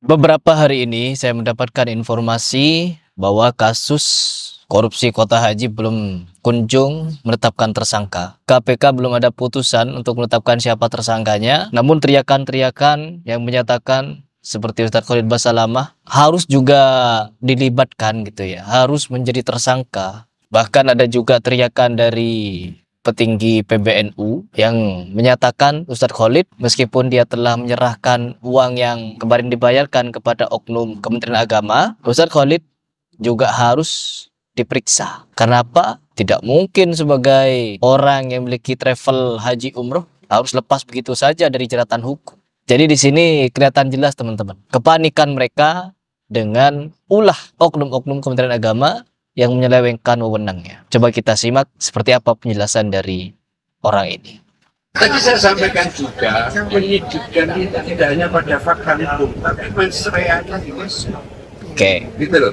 Beberapa hari ini saya mendapatkan informasi bahwa kasus korupsi Kota Haji belum kunjung menetapkan tersangka. KPK belum ada putusan untuk menetapkan siapa tersangkanya. Namun teriakan-teriakan yang menyatakan seperti Ustadz Khalid Basalamah harus juga dilibatkan gitu ya, harus menjadi tersangka. Bahkan ada juga teriakan dari petinggi PBNU yang menyatakan Ustadz Khalid meskipun dia telah menyerahkan uang yang kemarin dibayarkan kepada oknum Kementerian Agama, Ustadz Khalid juga harus diperiksa. Kenapa? Tidak mungkin sebagai orang yang memiliki travel haji umroh harus lepas begitu saja dari jeratan hukum. Jadi di sini kelihatan jelas teman-teman, kepanikan mereka dengan ulah oknum-oknum Kementerian Agama yang menyelewengkan wewenangnya. Coba kita simak seperti apa penjelasan dari orang ini. Tadi saya sampaikan juga, penyidikan itu tidak hanya pada fakta hukum, tapi mensreanya juga. Oke. Gitu loh.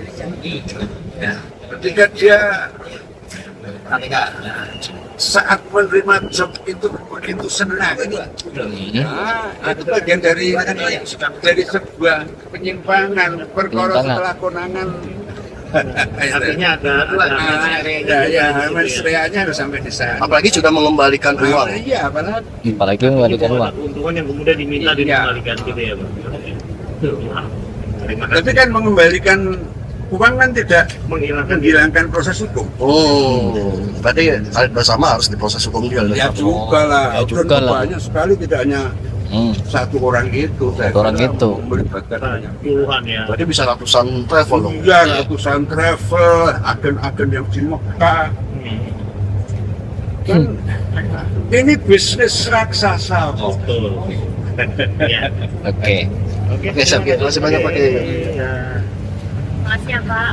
Ya. Ketika dia saat menerima job itu begitu senang, itu bagian dari sebuah penyimpangan perkara setelah konangan. Artinya ada mensreanya harus sampai di sana. Apalagi sudah mengembalikan uang. Iya, apalagi mengembalikan uang. Keuntungan yang kemudian diminta dikembalikan gitu ya, Pak. Tapi kan mengembalikan uang kan tidak menghilangkan proses hukum. Oh, berarti bersama harus diproses hukum juga. Ya juga lah. Ya juga lah. Banyak sekali tidak hanya satu orang itu. Orang itu. Melibatkan Puluhan ya. Berarti bisa ratusan travel dong. iya, ratusan travel, agen-agen yang di Mekah. Kan, ini bisnis raksasa. Betul. Ya. Oke. Oke, siap. Terima kasih banyak Pak Kiai. Makasih ya Pak.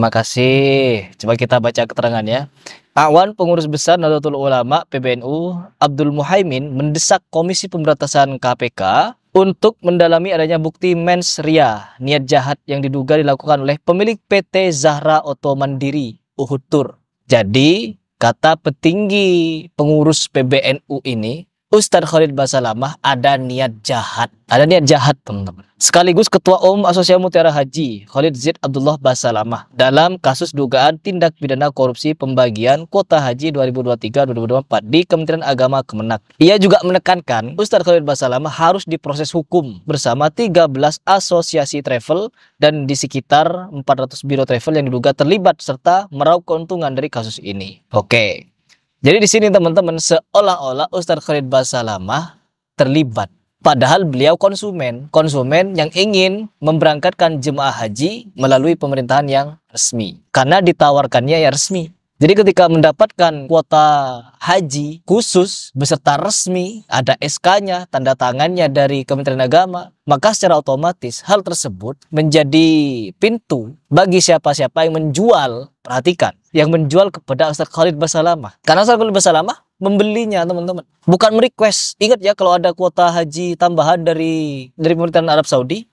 Makasih. Coba kita baca keterangannya. Awan Pengurus Besar Nahdlatul Ulama PBNU Abdul Muhaimin mendesak Komisi Pemberantasan KPK untuk mendalami adanya bukti mens ria, niat jahat yang diduga dilakukan oleh pemilik PT Zahra Auto Mandiri Uhud Tour. Jadi, kata petinggi pengurus PBNU ini, Ustadz Khalid Basalamah ada niat jahat. Ada niat jahat, teman-teman. Sekaligus Ketua Umum Asosiasi Mutiara Haji, Khalid Zaid Abdullah Basalamah, dalam kasus dugaan tindak pidana korupsi pembagian kuota haji 2023-2024 di Kementerian Agama Kemenak. Ia juga menekankan Ustadz Khalid Basalamah harus diproses hukum bersama 13 asosiasi travel dan di sekitar 400 biro travel yang diduga terlibat serta meraup keuntungan dari kasus ini. Oke. Jadi di sini teman-teman seolah-olah Ustadz Khalid Basalamah terlibat. Padahal beliau konsumen yang ingin memberangkatkan jemaah haji melalui pemerintahan yang resmi. Karena ditawarkannya ya resmi. Jadi ketika mendapatkan kuota haji khusus beserta resmi, ada SK-nya, tanda tangannya dari Kementerian Agama, maka secara otomatis hal tersebut menjadi pintu bagi siapa-siapa yang menjual, perhatikan, yang menjual kepada Ustadz Khalid Basalamah. Karena Ustadz Khalid Basalamah membelinya teman-teman, bukan merequest. Ingat ya, kalau ada kuota haji tambahan dari pemerintahan Arab Saudi,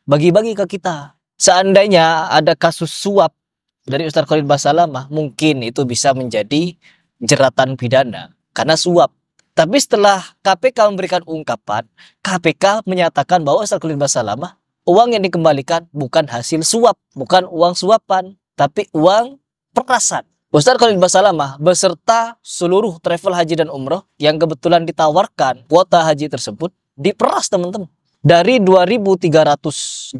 bagi-bagi ke kita. Seandainya ada kasus suap dari Ustadz Khalid Basalamah, mungkin itu bisa menjadi jeratan pidana karena suap. Tapi setelah KPK memberikan ungkapan, KPK menyatakan bahwa Ustadz Khalid Basalamah, uang yang dikembalikan bukan hasil suap, bukan uang suapan, tapi uang perasan. Ustadz Khalid Basalamah beserta seluruh travel haji dan umroh yang kebetulan ditawarkan kuota haji tersebut diperas teman-teman. Dari $2.300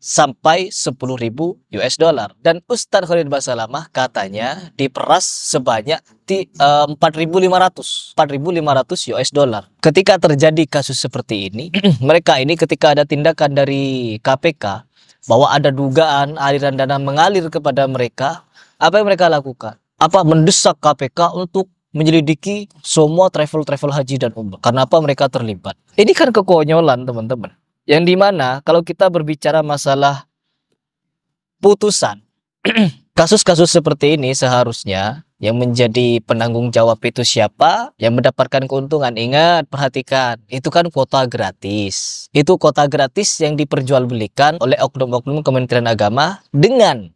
sampai $10.000. Dan Ustadz Khalid Basalamah katanya diperas sebanyak $4.500 US. Ketika terjadi kasus seperti ini, mereka ini ketika ada tindakan dari KPK bahwa ada dugaan aliran dana mengalir kepada mereka, apa yang mereka lakukan? Apa mendesak KPK untuk menyelidiki semua travel haji dan umrah. Karena apa mereka terlibat? Ini kan kekonyolan teman-teman. Yang dimana kalau kita berbicara masalah putusan, kasus-kasus seperti ini seharusnya yang menjadi penanggung jawab itu siapa? Yang mendapatkan keuntungan. Ingat, perhatikan, itu kan kuota gratis. Itu kuota gratis yang diperjualbelikan oleh oknum-oknum Kementerian Agama dengan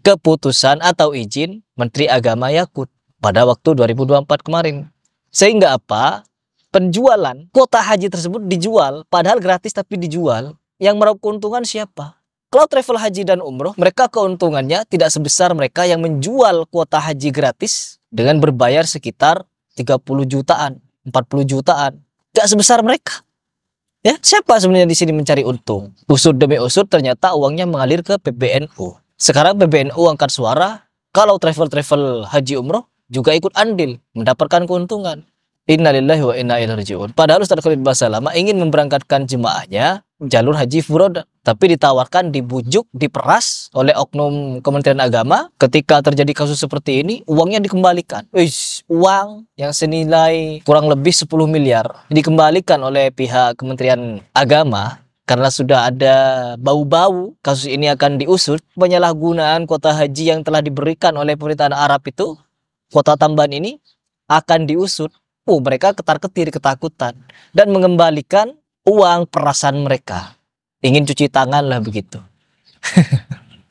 keputusan atau izin Menteri Agama Yakut pada waktu 2024 kemarin. Sehingga apa? Penjualan kuota haji tersebut dijual, padahal gratis tapi dijual, yang meraup keuntungan siapa? Kalau travel haji dan umroh, mereka keuntungannya tidak sebesar mereka yang menjual kuota haji gratis dengan berbayar sekitar 30 jutaan, 40 jutaan. Gak sebesar mereka. Ya, siapa sebenarnya di sini mencari untung? Usut demi usut ternyata uangnya mengalir ke PBNU. Sekarang PBNU angkat suara, kalau travel haji umroh juga ikut andil, mendapatkan keuntungan. Innalillahi wa inna ilaihi raji'un. Padahal Ustaz Khalid Basalamah ingin memberangkatkan jemaahnya jalur haji furoda, tapi ditawarkan, dibujuk, diperas oleh oknum Kementerian Agama. Ketika terjadi kasus seperti ini, uangnya dikembalikan. Uang yang senilai kurang lebih 10 miliar dikembalikan oleh pihak Kementerian Agama karena sudah ada bau-bau kasus ini akan diusut. Penyalahgunaan kuota haji yang telah diberikan oleh pemerintahan Arab itu, kuota tambahan ini akan diusut. Mereka ketar-ketir, ketakutan, dan mengembalikan uang perasan mereka. Ingin cuci tangan lah begitu.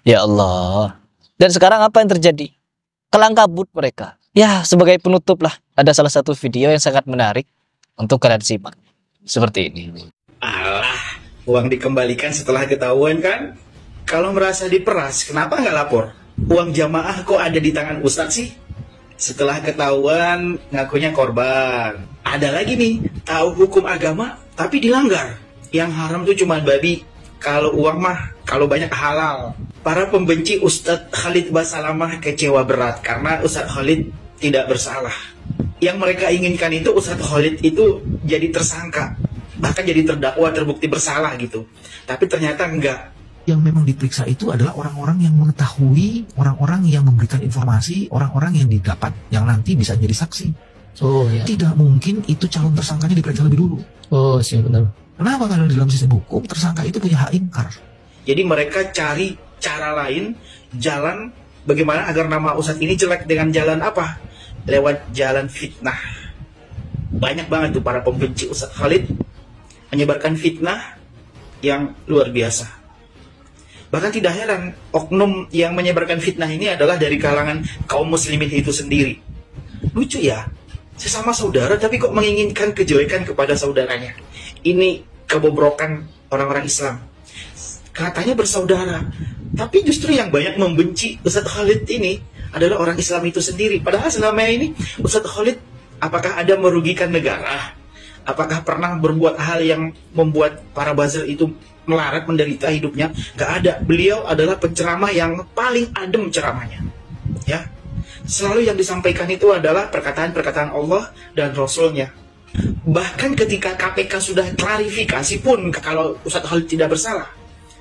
Ya Allah. Dan sekarang apa yang terjadi? Kelang kabut mereka. Ya, sebagai penutup lah, ada salah satu video yang sangat menarik untuk kalian simak. Seperti ini. Alah, uang dikembalikan setelah ketahuan kan? Kalau merasa diperas, kenapa nggak lapor? Uang jamaah kok ada di tangan Ustadz sih? Setelah ketahuan, ngakunya korban. Ada lagi nih, tahu hukum agama, tapi dilanggar. Yang haram tuh cuma babi. Kalau uang mah, kalau banyak halal. Para pembenci Ustadz Khalid Basalamah kecewa berat, karena Ustadz Khalid tidak bersalah. Yang mereka inginkan itu Ustadz Khalid itu jadi tersangka. Bahkan jadi terdakwa, terbukti bersalah gitu. Tapi ternyata enggak. Yang memang diperiksa itu adalah orang-orang yang mengetahui, orang-orang yang memberikan informasi, orang-orang yang didapat, yang nanti bisa jadi saksi. Oh ya. Tidak mungkin itu calon tersangkanya diperiksa lebih dulu. Oh sih benar. Kenapa? Kalau dalam sistem hukum, tersangka itu punya hak ingkar. Jadi mereka cari cara lain, jalan bagaimana agar nama Ustadz ini jelek dengan jalan apa? Lewat jalan fitnah. Banyak banget tuh para pembenci Ustadz Khalid menyebarkan fitnah yang luar biasa. Bahkan tidak heran, oknum yang menyebarkan fitnah ini adalah dari kalangan kaum muslimin itu sendiri. Lucu ya, sesama saudara tapi kok menginginkan kejelekan kepada saudaranya. Ini kebobrokan orang-orang Islam. Katanya bersaudara, tapi justru yang banyak membenci Ustadz Khalid ini adalah orang Islam itu sendiri. Padahal selama ini Ustadz Khalid apakah ada merugikan negara? Apakah pernah berbuat hal yang membuat para buzzer itu melarat menderita hidupnya? Gak ada. Beliau adalah penceramah yang paling adem ceramahnya. Ya, selalu yang disampaikan itu adalah perkataan-perkataan Allah dan Rasulnya. Bahkan ketika KPK sudah klarifikasi pun kalau Ustadz Khalid tidak bersalah,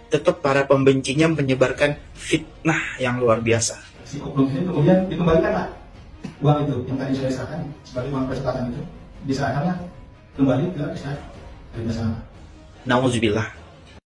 tetap para pembencinya menyebarkan fitnah yang luar biasa. Si oknum ini kemudian dikembalikan lah uang itu yang tadi saya serahkan sebagai uang persepakatan itu diserahkanlah kembali ke Ustadz Khalid Basalamah. Nauzubillah.